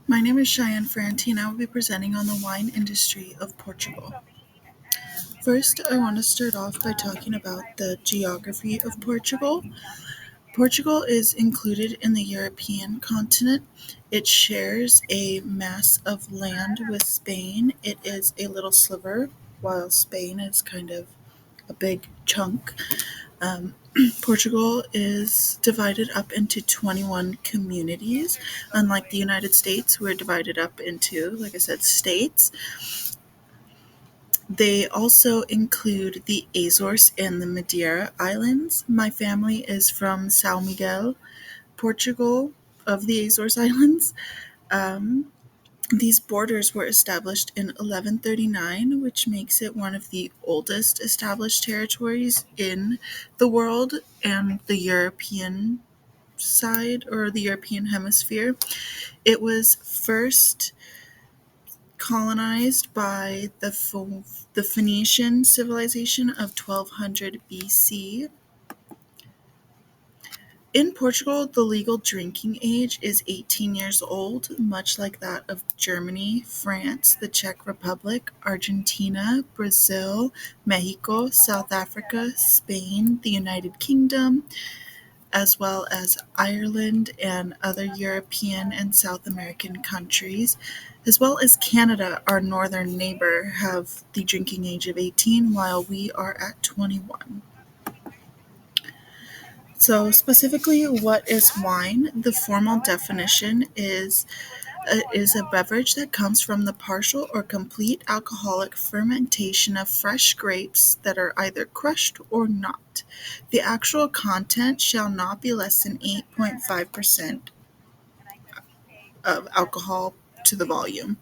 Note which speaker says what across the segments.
Speaker 1: My name is Cheyenne Ferranti, and I will be presenting on the wine industry of Portugal. First, I want to start off by talking about the geography of Portugal. Portugal is included in the European continent. It shares a mass of land with Spain. It is a little sliver, while Spain is kind of a big chunk. Um, Portugal is divided up into 21 communities. Unlike the United States, we're divided up into, like I said, states. They also include the Azores and the Madeira Islands. My family is from São Miguel, Portugal, of the Azores Islands. Um, these borders were established in 1139, which makes it one of the oldest established territories in the world and the European side or the European hemisphere. It was first colonized by the Phoenician civilization of 1200 BC. In Portugal, the legal drinking age is 18 years old, much like that of Germany, France, the Czech Republic, Argentina, Brazil, Mexico, South Africa, Spain, the United Kingdom, as well as Ireland and other European and South American countries, as well as Canada, our northern neighbor, have the drinking age of 18, while we are at 21. So, specifically, what is wine? The formal definition is a beverage that comes from the partial or complete alcoholic fermentation of fresh grapes that are either crushed or not. The actual content shall not be less than 8.5% of alcohol to the volume.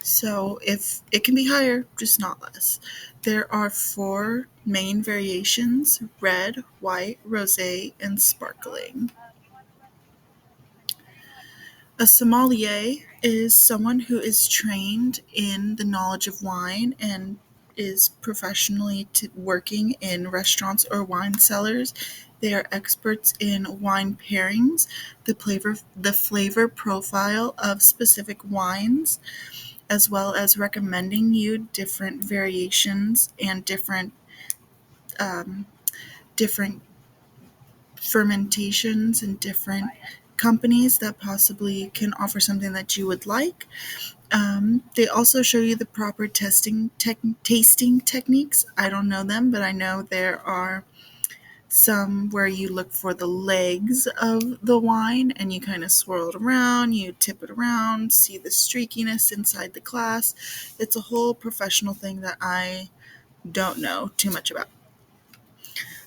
Speaker 1: So if it can be higher, just not less. There are four main variations: red, white, rosé, and sparkling. A sommelier is someone who is trained in the knowledge of wine and is professionally working in restaurants or wine cellars. They are experts in wine pairings, the flavor profile of specific wines, as well as recommending you different variations and um, different fermentations and different companies that possibly can offer something that you would like. They also show you the proper tasting techniques. I don't know them, but I know there are some where you look for the legs of the wine and you kind of swirl it around, you tip it around, see the streakiness inside the glass. It's a whole professional thing that I don't know too much about.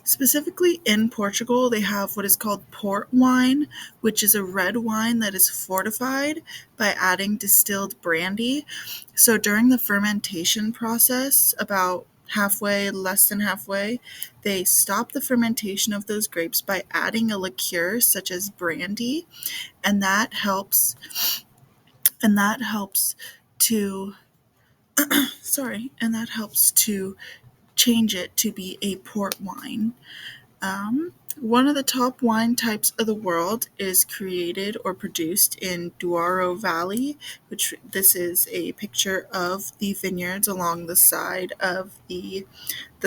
Speaker 1: Specifically in Portugal, they have what is called port wine, which is a red wine that is fortified by adding distilled brandy. So during the fermentation process, about halfway, less than halfway, they stop the fermentation of those grapes by adding a liqueur such as brandy, and that helps to and that helps to change it to be a port wine. One of the top wine types of the world is created or produced in Douro Valley, which this is a picture of the vineyards along the side of the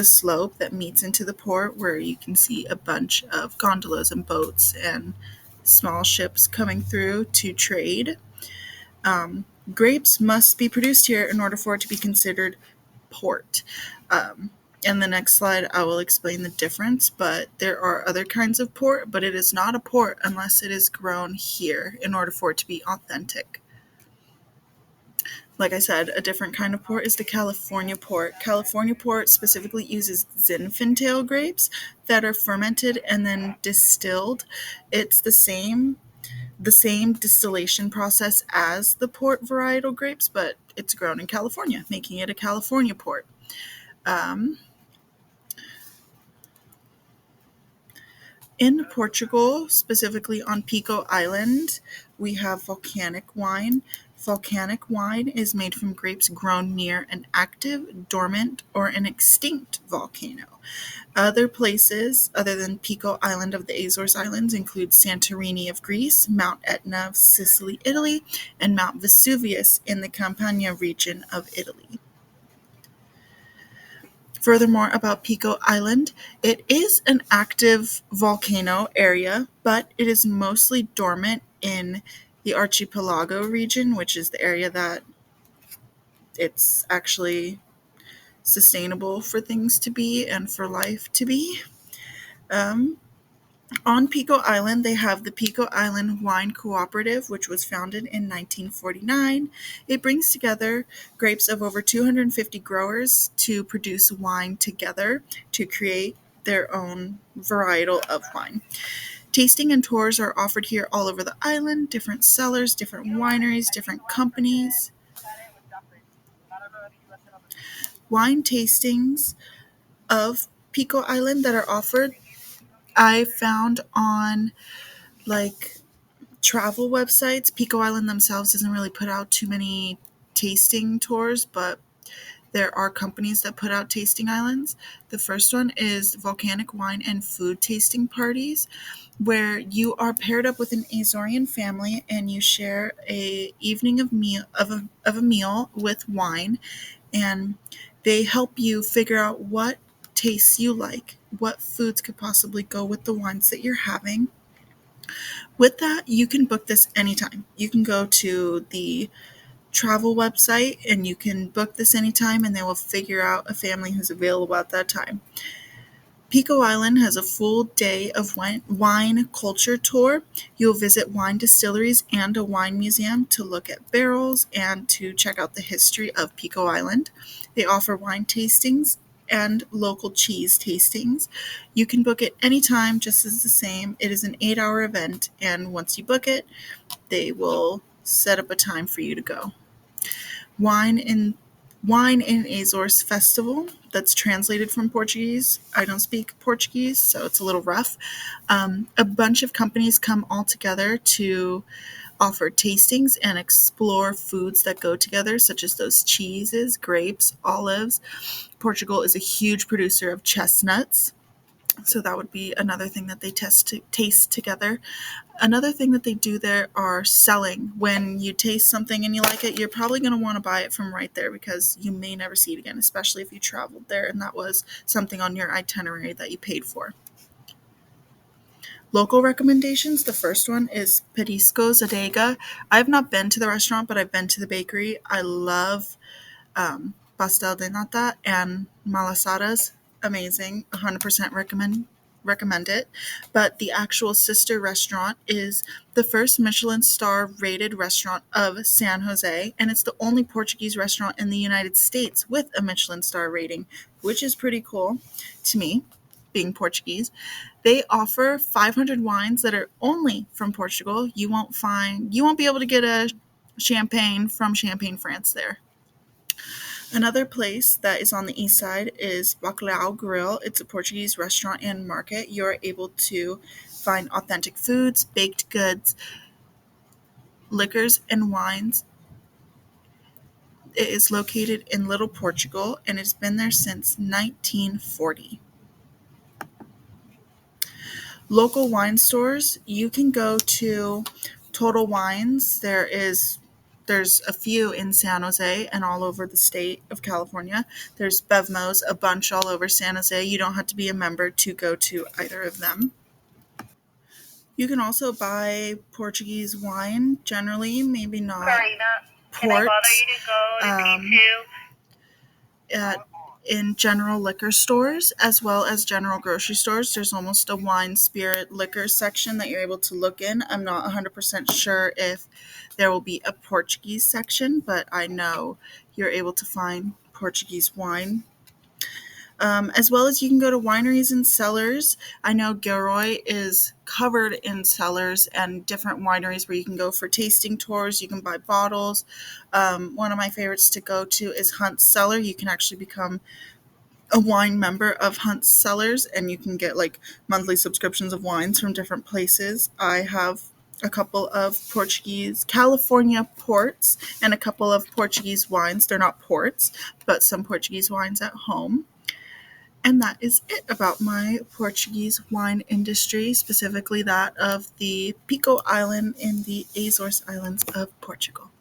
Speaker 1: slope that meets into the port, where you can see a bunch of gondolas and boats and small ships coming through to trade. Um, Grapes must be produced here in order for it to be considered port. Um, in the next slide, I will explain the difference, but there are other kinds of port, but it is not a port unless it is grown here in order for it to be authentic. Like I said, a different kind of port is the California port. California port specifically uses Zinfandel grapes that are fermented and then distilled. It's the same distillation process as the port varietal grapes, but it's grown in California, making it a California port. Um, In Portugal, specifically on Pico Island, we have volcanic wine. Volcanic wine is made from grapes grown near an active, dormant, or an extinct volcano. Other places other than Pico Island of the Azores Islands include Santorini of Greece, Mount Etna of Sicily, Italy, and Mount Vesuvius in the Campania region of Italy. Furthermore, about Pico Island, it is an active volcano area, but it is mostly dormant in the archipelago region, which is the area that it's actually sustainable for things to be and for life to be. Um, On Pico Island, they have the Pico Island Wine Cooperative, which was founded in 1949. It brings together grapes of over 250 growers to produce wine together to create their own varietal of wine. Tasting and tours are offered here all over the island, different cellars, different wineries, different companies. Wine tastings of Pico Island that are offered, I found on like travel websites. Pico Island themselves doesn't really put out too many tasting tours, but there are companies that put out tasting islands. The first one is volcanic wine and food tasting parties, where you are paired up with an Azorean family and you share a evening of a meal with wine, and they help you figure out what tastes you like, what foods could possibly go with the wines that you're having. With that, you can book this anytime. You can go to the travel website and you can book this anytime, and they will figure out a family who's available at that time. Pico Island has a full day of wine culture tour. You'll visit wine distilleries and a wine museum to look at barrels and to check out the history of Pico Island. They offer wine tastings and local cheese tastings. You can book it anytime, just as the same. It is an 8-hour event, and once you book it, they will set up a time for you to go. Wine in Wine in Azores Festival, that's translated from Portuguese. I don't speak Portuguese, so it's a little rough. A bunch of companies come all together to offer tastings and explore foods that go together, such as those cheeses, grapes, olives. Portugal is a huge producer of chestnuts, so that would be another thing that they taste together. Another thing that they do there are selling. When you taste something and you like it, you're probably going to want to buy it from right there because you may never see it again, especially if you traveled there and that was something on your itinerary that you paid for. Local recommendations. The first one is Periscos Adega. I've not been to the restaurant, but I've been to the bakery. I love pastel de nata and malasadas. Amazing. 100% recommend it. But the actual sister restaurant is the first Michelin star rated restaurant of San Jose, and it's the only Portuguese restaurant in the United States with a Michelin star rating, which is pretty cool to me, being Portuguese. They offer 500 wines that are only from Portugal. You won't be able to get a champagne from Champagne, France there. Another place that is on the east side is Bacalhau Grill. It's a Portuguese restaurant and market. You're able to find authentic foods, baked goods, liquors, and wines. It is located in Little Portugal and it's been there since 1940. Local wine stores, you can go to Total Wines. There's a few in San Jose and all over the state of California. There's Bevmo's, a bunch all over San Jose. You don't have to be a member to go to either of them. You can also buy Portuguese wine, generally, maybe not port. At in general liquor stores as well as general grocery stores. There's almost a wine, spirit, liquor section that you're able to look in. I'm not 100% sure if there will be a Portuguese section, but I know you're able to find Portuguese wine. As well as you can go to wineries and cellars. I know Gilroy is covered in cellars and different wineries where you can go for tasting tours. You can buy bottles. One of my favorites to go to is Hunt's Cellar. You can actually become a wine member of Hunt's Cellars, and you can get like monthly subscriptions of wines from different places. I have a couple of Portuguese California ports and a couple of Portuguese wines. They're not ports, but some Portuguese wines at home. And that is it about my Portuguese wine industry, specifically that of the Pico Island in the Azores Islands of Portugal.